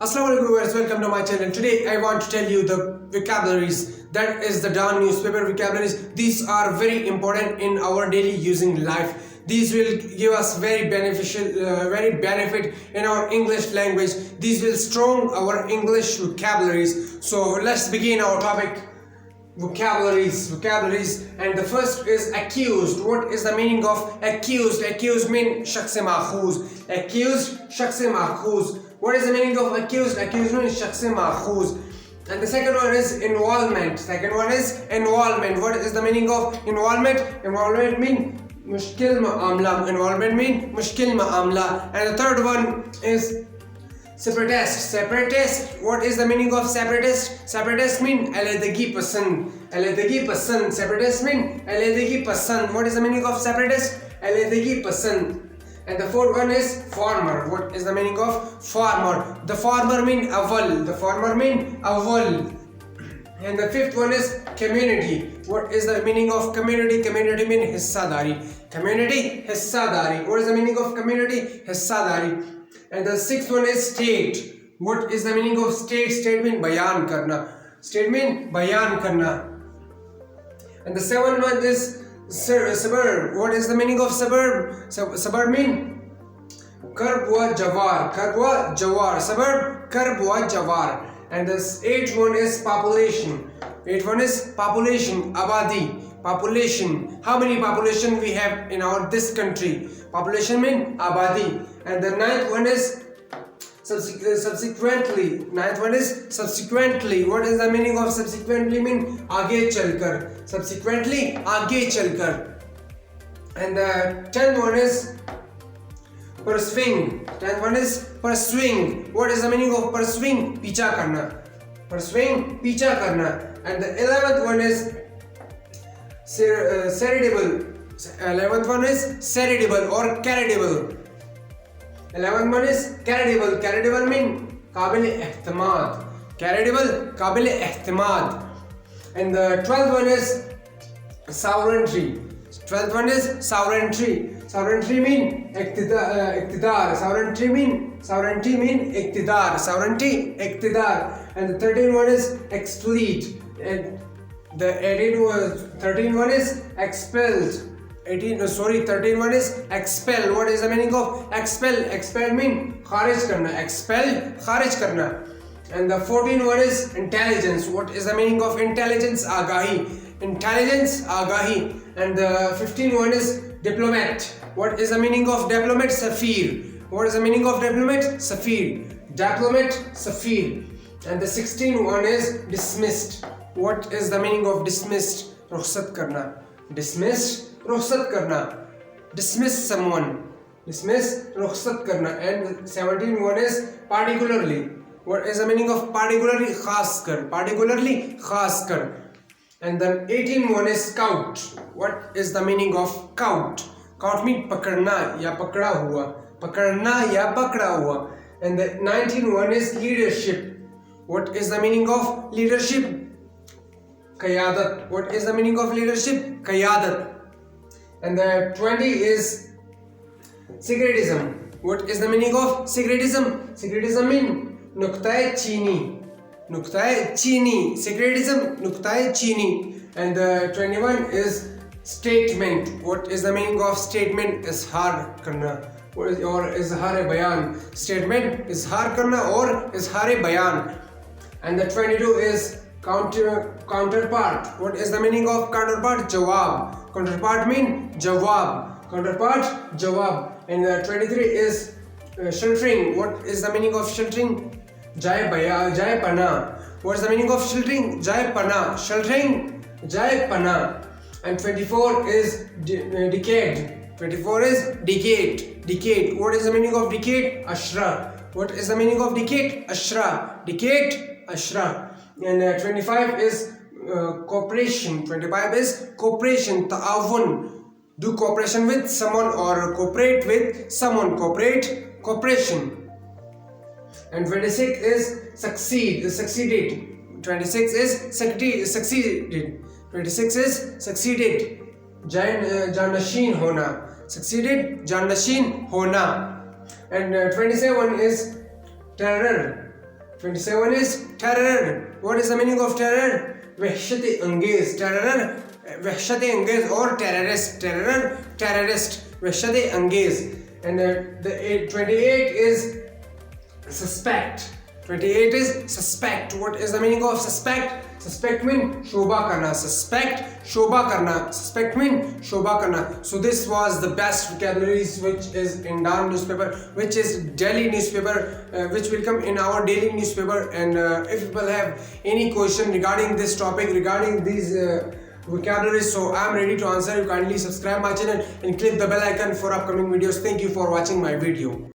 Assalamualaikum viewers, welcome to my channel. Today I want to tell you the vocabularies, that is the Dawn newspaper vocabularies. These are very important in our daily using life. These will give us very benefit in our English language. These will strong our English vocabularies. So let's begin our topic. Vocabularies, and the first is accused. What is the meaning of accused? Accused means shakhs maakhuz. Accused, shakhs maakhuz. What is the meaning of accused? Accused means shakhs maakhuz. And the second one is involvement. What is the meaning of involvement? Involvement means mushkil maamla. And the third one is separatist. What is the meaning of separatist? Separatist mean alahdagi pasand. Separatist mean alahdagi pasand. What is the meaning of separatist? Alahdagi pasand. And the fourth one is farmer. What is the meaning of farmer? The farmer mean awal. And the fifth one is community. What is the meaning of community? Community mean hissadari. What is the meaning of community? Hissadari. And the sixth one is state. What is the meaning of state? State mean bayan karna. And the seventh one is suburb. What is the meaning of suburb? Suburb mean karb wa jawar. Suburb, karb wa jawar. And the eighth one is population. Abadi. Population. How many population we have in this country? Population mean abadi. And the ninth one is subsequently. What is the meaning of subsequently? Mean aage chalkar. Subsequently, aage chalkar. And the 10th one is pursuing. What is the meaning of pursuing? Picha karna. And the 11th one is ceridable. 11th one is ceridable or caridable. 11th one is caridable mean qabil ihtimad. And the 12th one is sovereignty. Sovereignty mean iqtidar. Sovereignty mean iqtidar. And the 13th one is explead. And the 13th one is expelled. 13th one is expel. What is the meaning of expel? Expel mean kharij karna. And the 14th one is intelligence. What is the meaning of intelligence? Agahi. And the 15th one is diplomat. What is the meaning of diplomat? Safir. What is the meaning of diplomat? Safir. And the 16th one is dismissed. What is the meaning of dismissed? Rukhsat karna. Dismiss someone. Rukhsat karna. And the 17th one is particularly. What is the meaning of particularly? Khas kar. And the 18th one is scout. What is the meaning of scout? Scout means pakadna ya pakda hua. And the 19th one is leadership. What is the meaning of leadership? Qayadat. What is the meaning of leadership? Qayadat. And the 20 is secretism. What is the meaning of secretism? Secretism means nuqtai chini. And the 21 is statement. What is the meaning of statement? Izhar karna or izhar bayan. Statement izhar karna or izhar bayan. And the 22 is counterpart. What is the meaning of counterpart? Jawab. Counterpart mean jawab. And the 23 is sheltering. What is the meaning of sheltering? Jai pana. What is the meaning of sheltering? Jai pana. And 24 is decade. Decade. What is the meaning of decade? Ashra. What is the meaning of decade? Ashra. And 25 is cooperation. Ta'awun. Do cooperation with someone or cooperate with someone. Cooperation. And 26 is succeeded. 26 is succeeded. Janashin hona. And 27 is terror. 27 is terror. What is the meaning of terror? Vahshati anges. Terror, vahshati anges, or terrorist. Terror, terrorist. Vahshati anges. And the 28 is suspect. 28 is suspect. What is the meaning of suspect? Suspect mean shobha karna. Suspect, shobha karna. Suspect mean shobha karna. So this was the best vocabularies which is in Dawn newspaper, which is daily newspaper, which will come in our daily newspaper. And if people have any question regarding this topic, regarding these vocabularies, so I am ready to answer. You kindly subscribe my channel and click the bell icon for upcoming videos. Thank you for watching my video.